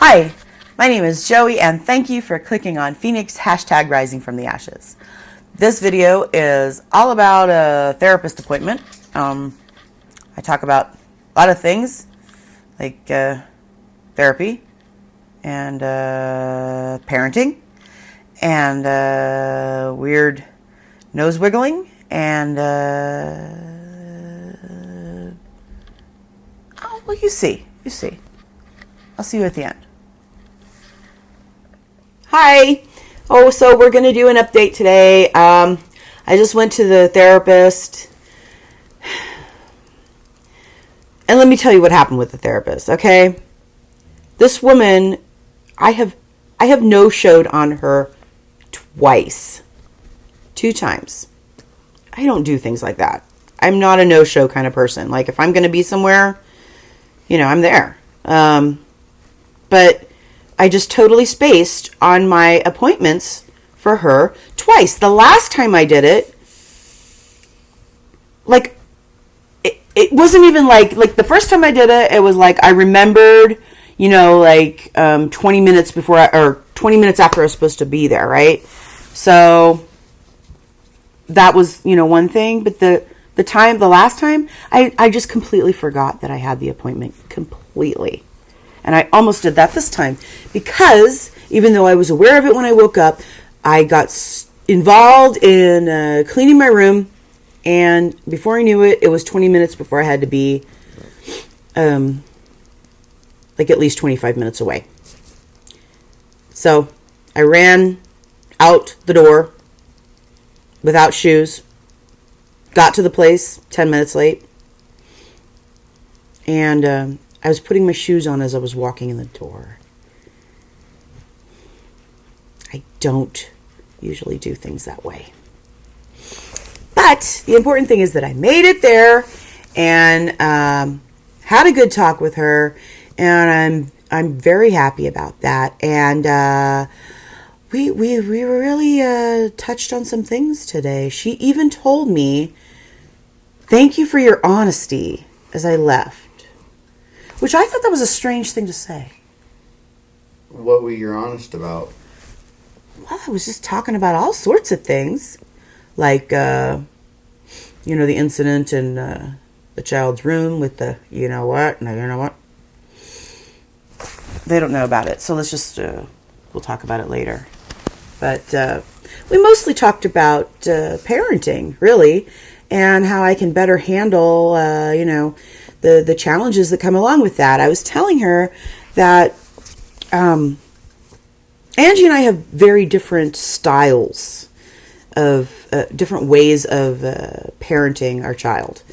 Hi, my name is Joey, and thank you for clicking on Phoenix hashtag Rising from the Ashes. This video is all about a therapist appointment. I talk about a lot of things like therapy and parenting and weird nose wiggling and oh, well, you see. I'll see you at the end. Hi. So we're going to do an update today. I just went to the therapist. And let me tell you what happened with the therapist, okay? This woman, I have no-showed on her twice. 2 times. I don't do things like that. I'm not a no-show kind of person. Like, if I'm going to be somewhere, I'm there. But I just totally spaced on my appointments for her twice. The last time I did it, like, it wasn't even like the first time I did it, it was like I remembered, 20 minutes before or 20 minutes after I was supposed to be there, right? So that was, one thing. But the last time, I just completely forgot that I had the appointment completely. And I almost did that this time because even though I was aware of it when I woke up, I got involved in cleaning my room. And before I knew it, it was 20 minutes before I had to be at least 25 minutes away. So I ran out the door without shoes, got to the place 10 minutes late, and I was putting my shoes on as I was walking in the door. I don't usually do things that way. But the important thing is that I made it there and had a good talk with her, and I'm very happy about that. And we were really touched on some things today. She even told me, "Thank you for your honesty," as I left. Which I thought that was a strange thing to say. What were you honest about? Well, I was just talking about all sorts of things. Like, the incident in the child's room with the, you know what. They don't know about it. So let's just, we'll talk about it later. But we mostly talked about parenting, really, and how I can better handle, the challenges that come along with that. I was telling her that Angie and I have very different styles of different ways of parenting our child.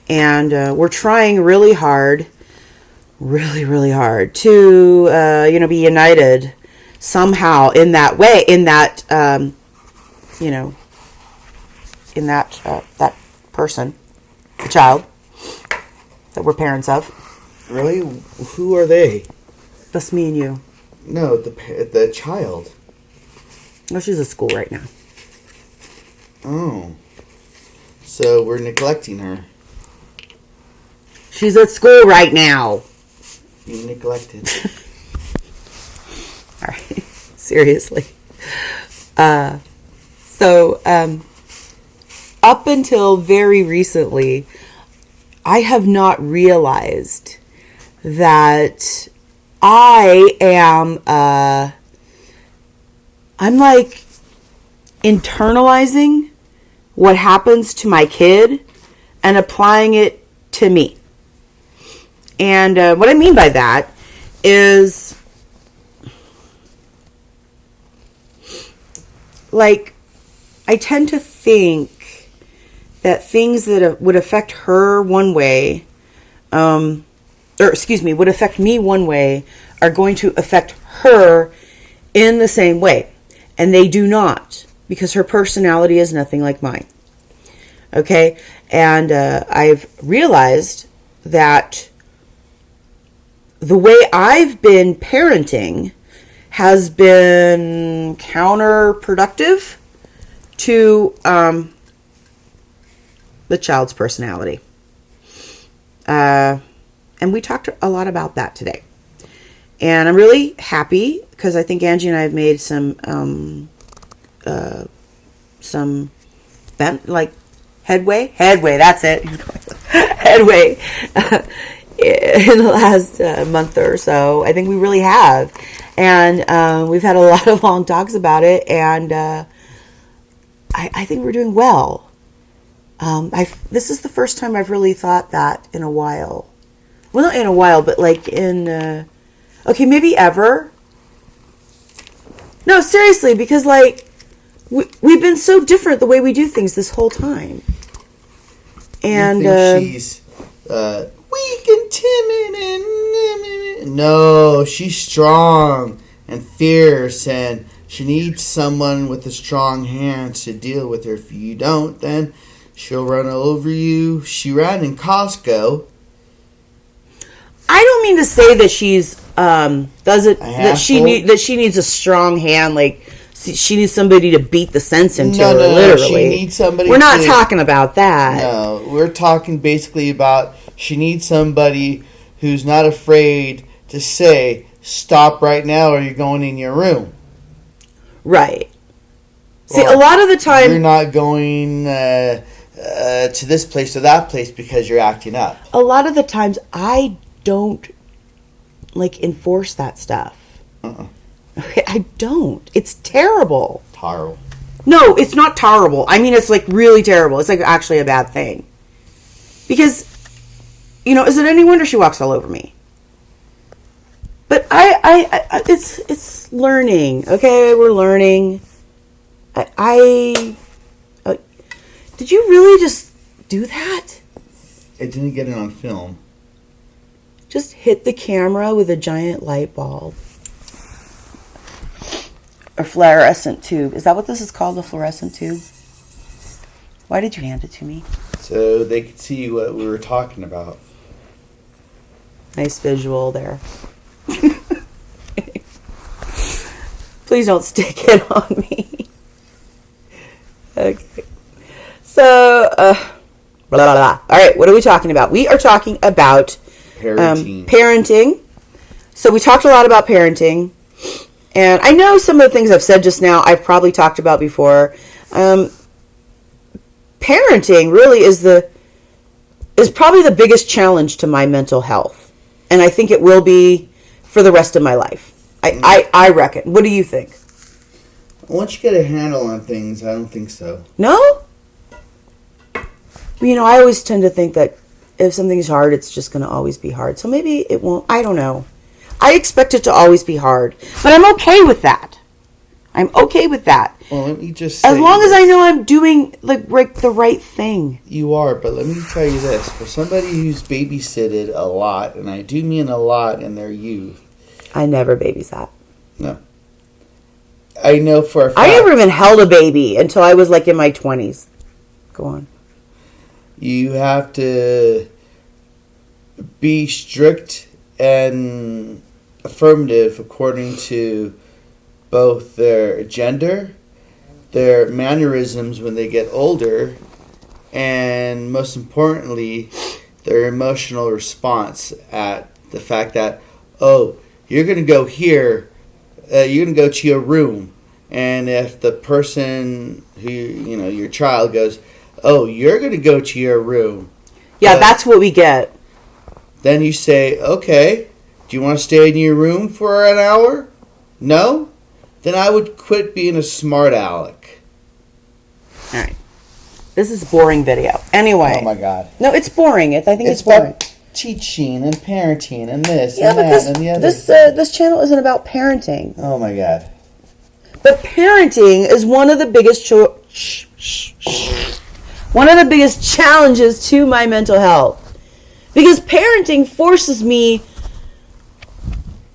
And we're trying really hard to, be united somehow in that way, in that, that person, the child that we're parents of. Really? Who are they? That's me and you. No, the child. No, she's at school right now. Oh. So we're neglecting her. She's at school right now. You neglected. All right. Seriously. So, up until very recently, I have not realized that I am, I'm like internalizing what happens to my kid and applying it to me. And what I mean by that is, like, I tend to think that things that would affect her one way, would affect me one way, are going to affect her in the same way. And they do not, because her personality is nothing like mine. Okay? And I've realized that the way I've been parenting has been counterproductive to the child's personality. And we talked a lot about that today. And I'm really happy because I think Angie and I have made some headway. That's it. Headway in the last month or so. I think we really have, and we've had a lot of long talks about it, and I think we're doing well. This is the first time I've really thought that in a while. Well, not in a while, but like in okay, maybe ever. No, seriously, because like we've been so different the way we do things this whole time. And you think she's weak and timid and no, she's strong and fierce, and she needs someone with a strong hand to deal with her. If you don't, then she'll run over you. She ran in Costco. I don't mean to say that she's that she needs a strong hand, like she needs somebody to beat the sense into her. Literally, she needs somebody. We're not talking about that. No, we're talking basically about she needs somebody who's not afraid to say, "Stop right now, or you're going in your room." Right. Or, see, a lot of the time you're not going to this place or that place because you're acting up. A lot of the times I don't like enforce that stuff. Okay, I don't. It's terrible. Terrible. No, it's not terrible. I mean, it's like really terrible. It's like actually a bad thing. Because, is it any wonder she walks all over me? But it's learning. Okay, we're learning. Did you really just do that? I didn't get it on film. Just hit the camera with a giant light bulb. Or fluorescent tube. Is that what this is called, a fluorescent tube? Why did you hand it to me? So they could see what we were talking about. Nice visual there. Please don't stick it on me. Okay. So, blah, blah, blah. All right, what are we talking about? We are talking about parenting. So we talked a lot about parenting. And I know some of the things I've said just now I've probably talked about before. Parenting really is probably the biggest challenge to my mental health. And I think it will be for the rest of my life. I reckon. What do you think? Once you get a handle on things, I don't think so. No? Well, I always tend to think that if something's hard, it's just going to always be hard. So maybe it won't. I don't know. I expect it to always be hard. But I'm okay with that. I'm okay with that. Well, let me just say as long as I know I'm doing the right thing. You are, but let me tell you this. For somebody who's babysitted a lot, and I do mean a lot in their youth. I never babysat. No. I know for a fact. I never even held a baby until I was in my 20s. Go on. You have to be strict and affirmative according to both their gender, their mannerisms when they get older, and most importantly, their emotional response at the fact that, oh, you're going to go here, you're going to go to your room, and if the person who, your child goes, oh, you're going to go to your room. Yeah, that's what we get. Then you say, okay, do you want to stay in your room for an hour? No? Then I would quit being a smart aleck. All right. This is a boring video. Anyway. Oh, my God. No, it's boring. I think it's boring. About teaching and parenting and this and that and the other. This channel isn't about parenting. Oh, my God. But parenting is one of the biggest challenges to my mental health. Because parenting forces me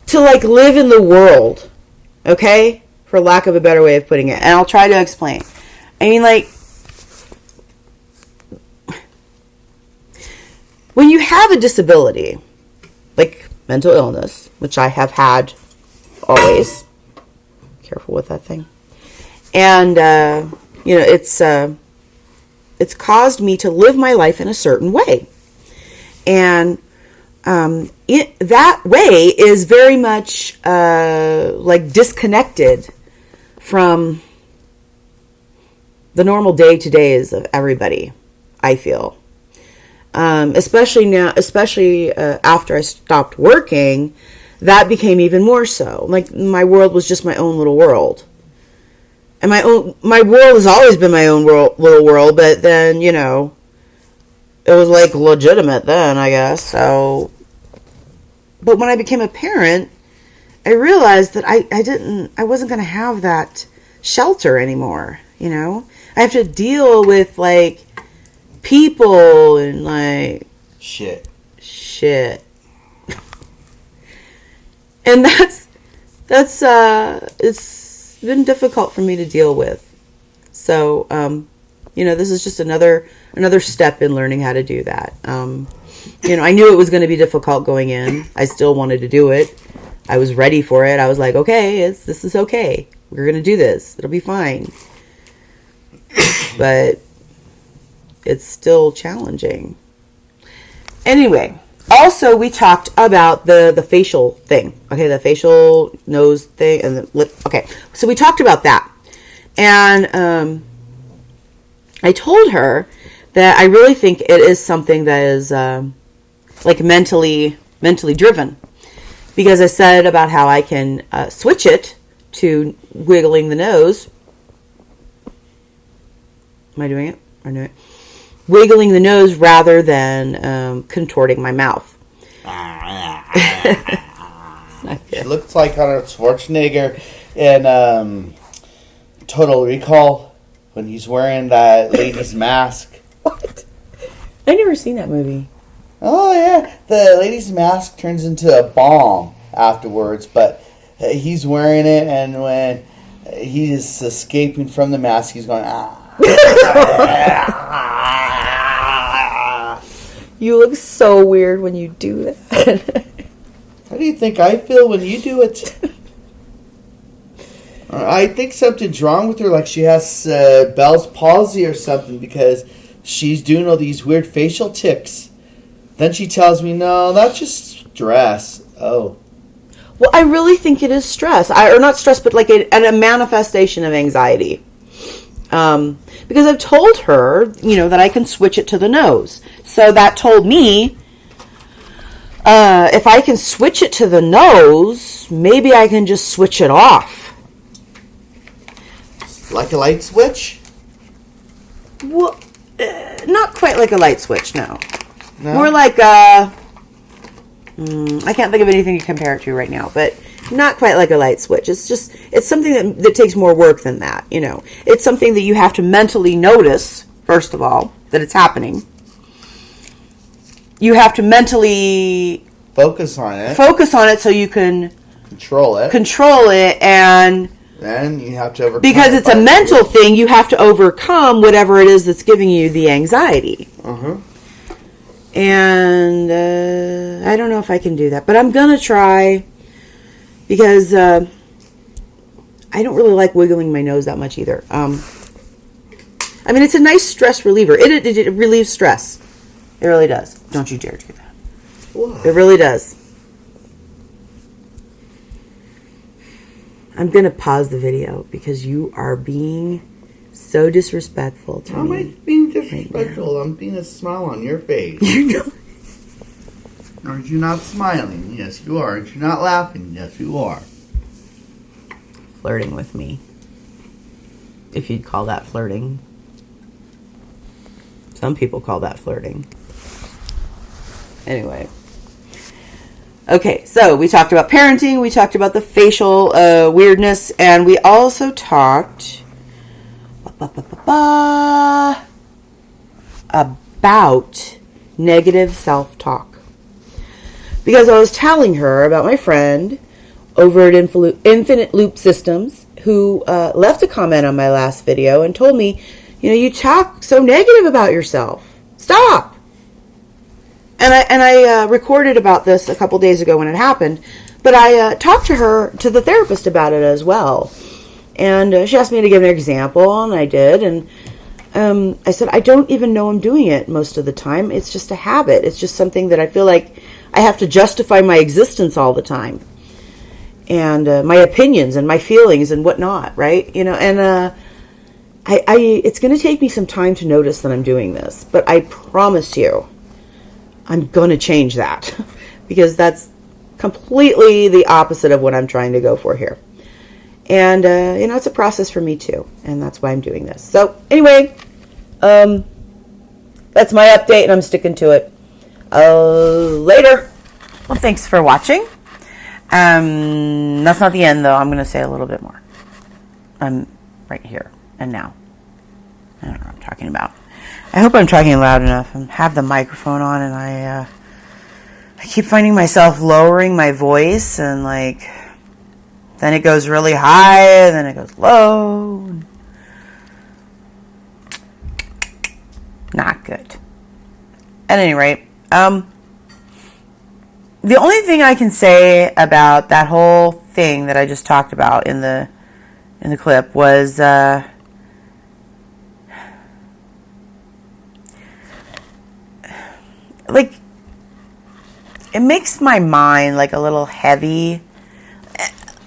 to live in the world. Okay? For lack of a better way of putting it. And I'll try to explain. I mean, when you have a disability, like mental illness, which I have had always. Careful with that thing. And, it's caused me to live my life in a certain way. And that way is very much like disconnected from the normal day-to-days of everybody, I feel. Especially after I stopped working, that became even more so. Like, my world was just my own little world. And my world has always been my own little world, but then, you know, it was like legitimate then, I guess. So, but when I became a parent, I realized that I wasn't going to have that shelter anymore, you know? I have to deal with, like, people and, like, shit. And it's been difficult for me to deal with. So, you know, this is just another step in learning how to do that. You know, I knew it was going to be difficult going in. I still wanted to do it. I was ready for it. I was like, okay, this is okay. We're going to do this. It'll be fine. But it's still challenging. Anyway, also we talked about the facial thing. Okay, the facial nose thing and the lip. Okay, so we talked about that. And I told her that I really think it is something that is like mentally driven. Because I said about how I can switch it to wiggling the nose. Am I doing it? Or no? Wiggling the nose rather than contorting my mouth. She looks like Arnold Schwarzenegger in Total Recall when he's wearing that lady's mask. What? I never seen that movie. Oh, yeah. The lady's mask turns into a bomb afterwards, but he's wearing it, and when he's escaping from the mask, he's going, You look so weird when you do that. How do you think I feel when you do it? I think something's wrong with her, like she has Bell's palsy or something, because she's doing all these weird facial tics. Then she tells me, no, that's just stress. Oh. Well, I really think it is stress. Or not stress, but like a manifestation of anxiety. Because I've told her, you know, that I can switch it to the nose. So that told me, if I can switch it to the nose, maybe I can just switch it off. Like a light switch? Well, not quite like a light switch, no. No? More like I can't think of anything to compare it to right now, but not quite like a light switch. It's something that takes more work than that, you know. It's something that you have to mentally notice, first of all, that it's happening. You have to mentally focus on it so you can control it, and then you have to overcome because it's a mental thing, you have to overcome whatever it is that's giving you the anxiety. And I don't know if I can do that, but I'm gonna try, because I don't really like wiggling my nose that much either. I mean, it's a nice stress reliever. It relieves stress. It really does. Don't you dare do that. What? It really does. I'm gonna pause the video because you are being so disrespectful to me. How am I being disrespectful? Right, I'm being a smile on your face. You know. Aren't you not smiling? Yes, you are. Aren't you not laughing? Yes, you are. Flirting with me. If you'd call that flirting. Some people call that flirting. Anyway. Okay, so we talked about parenting, we talked about the facial weirdness, and we also talked about negative self-talk. Because I was telling her about my friend over at Infinite Loop Systems who left a comment on my last video and told me, you know, you talk so negative about yourself. Stop! And I recorded about this a couple days ago when it happened, but I talked to the therapist about it as well. And she asked me to give an example, and I did. And I said, I don't even know I'm doing it most of the time. It's just a habit. It's just something that I feel like I have to justify my existence all the time, and my opinions and my feelings and whatnot, right? You know, and it's going to take me some time to notice that I'm doing this, but I promise you, I'm going to change that because that's completely the opposite of what I'm trying to go for here. And, you know, it's a process for me too. And that's why I'm doing this. So anyway, that's my update and I'm sticking to it. Later. Well, thanks for watching. That's not the end though. I'm going to say a little bit more. Right here and now. I don't know what I'm talking about. I hope I'm talking loud enough. I have the microphone on and I keep finding myself lowering my voice and like, then it goes really high and then it goes low. Not good. At any rate, the only thing I can say about that whole thing that I just talked about in the clip was like, it makes my mind like a little heavy.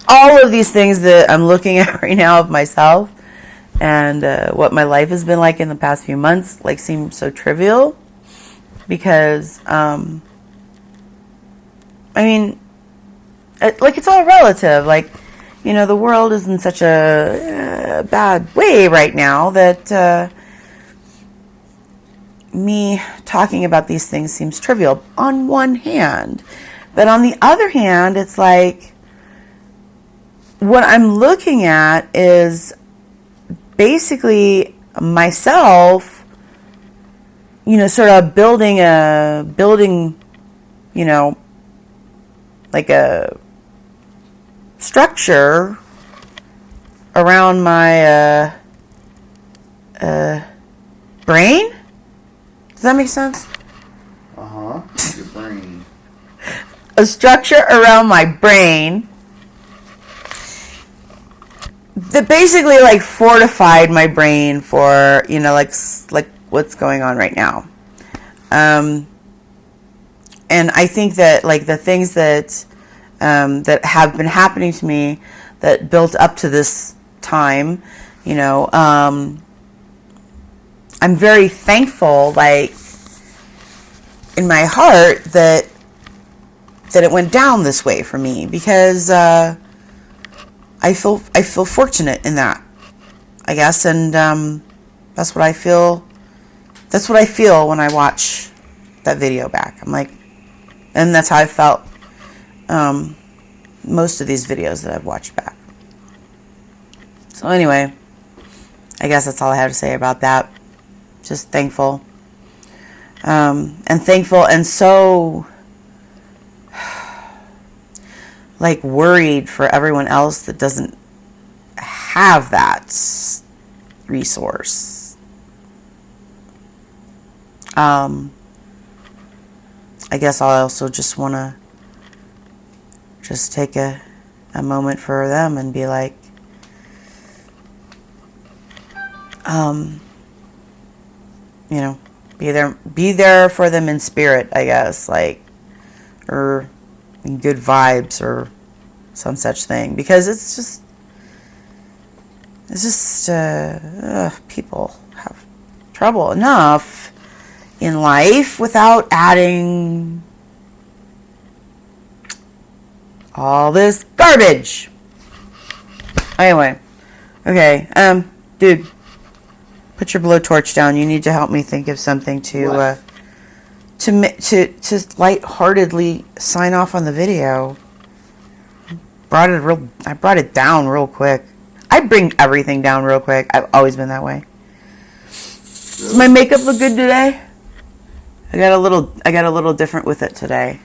All of these things that I'm looking at right now of myself and what my life has been like in the past few months like seem so trivial because I mean, like, it's all relative. Like, you know, the world is in such a bad way right now that me talking about these things seems trivial on one hand. But on the other hand, it's like what I'm looking at is basically myself, you know, sort of building, you know, like a structure around my brain. Does that make sense? Uh-huh. Your brain. A structure around my brain that basically like fortified my brain for, you know, like what's going on right now. And I think that like the things that that have been happening to me that built up to this time, you know, I'm very thankful, like, in my heart that it went down this way for me because I feel fortunate in that, I guess, and that's what I feel. That's what I feel when I watch that video back. I'm like, and that's how I felt most of these videos that I've watched back. So anyway, I guess that's all I have to say about that. Just thankful. And thankful and so like worried for everyone else that doesn't have that resource. I guess I also just want to just take a moment for them and be like, you know, be there for them in spirit, I guess, like, or in good vibes or some such thing, because it's just people have trouble enough in life without adding all this garbage. Anyway, okay, dude, put your blowtorch down. You need to help me think of something to lightheartedly sign off on the video. I brought it down real quick. I bring everything down real quick. I've always been that way. Does my makeup look good today? I got a little different with it today.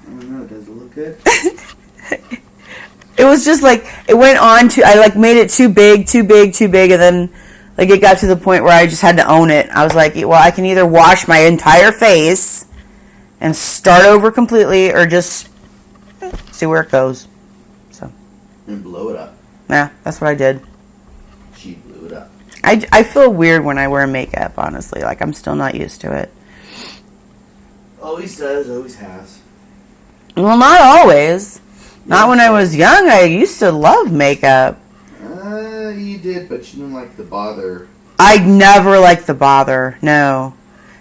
I don't know. Does it look good? It was just like it went on to. I like made it too big, and then like it got to the point where I just had to own it. I was like, well, I can either wash my entire face and start over completely, or just see where it goes. So. And blow it up. Yeah, that's what I did. She blew it up. I feel weird when I wear makeup, honestly. Like, I'm still not used to it. Always does, always has. Well, not always. Not when I was young. I used to love makeup. You did, but you didn't like the bother. I never liked the bother. No.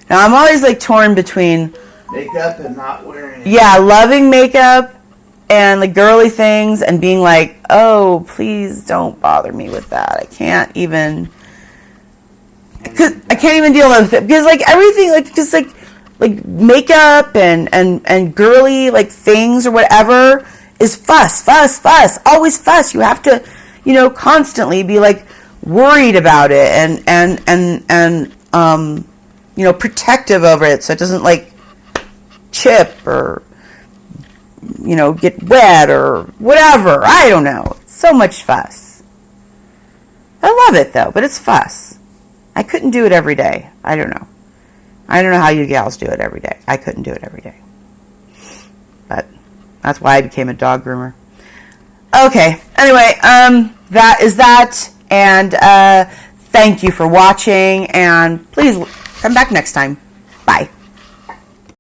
Now, I'm always like torn between Makeup and not wearing it. yeah, loving makeup and like girly things and being like, oh, please don't bother me with that. I can't even deal with it because like everything like just like makeup and girly like things or whatever is fuss, always fuss. You have to, constantly be like worried about it and protective over it so it doesn't like chip or get wet or whatever. I don't know. It's so much fuss. I love it though, but it's fuss. I couldn't do it every day. I don't know how you gals do it every day. I couldn't do it every day. But that's why I became a dog groomer. Okay. Anyway, that is that. And thank you for watching. And please come back next time. Bye.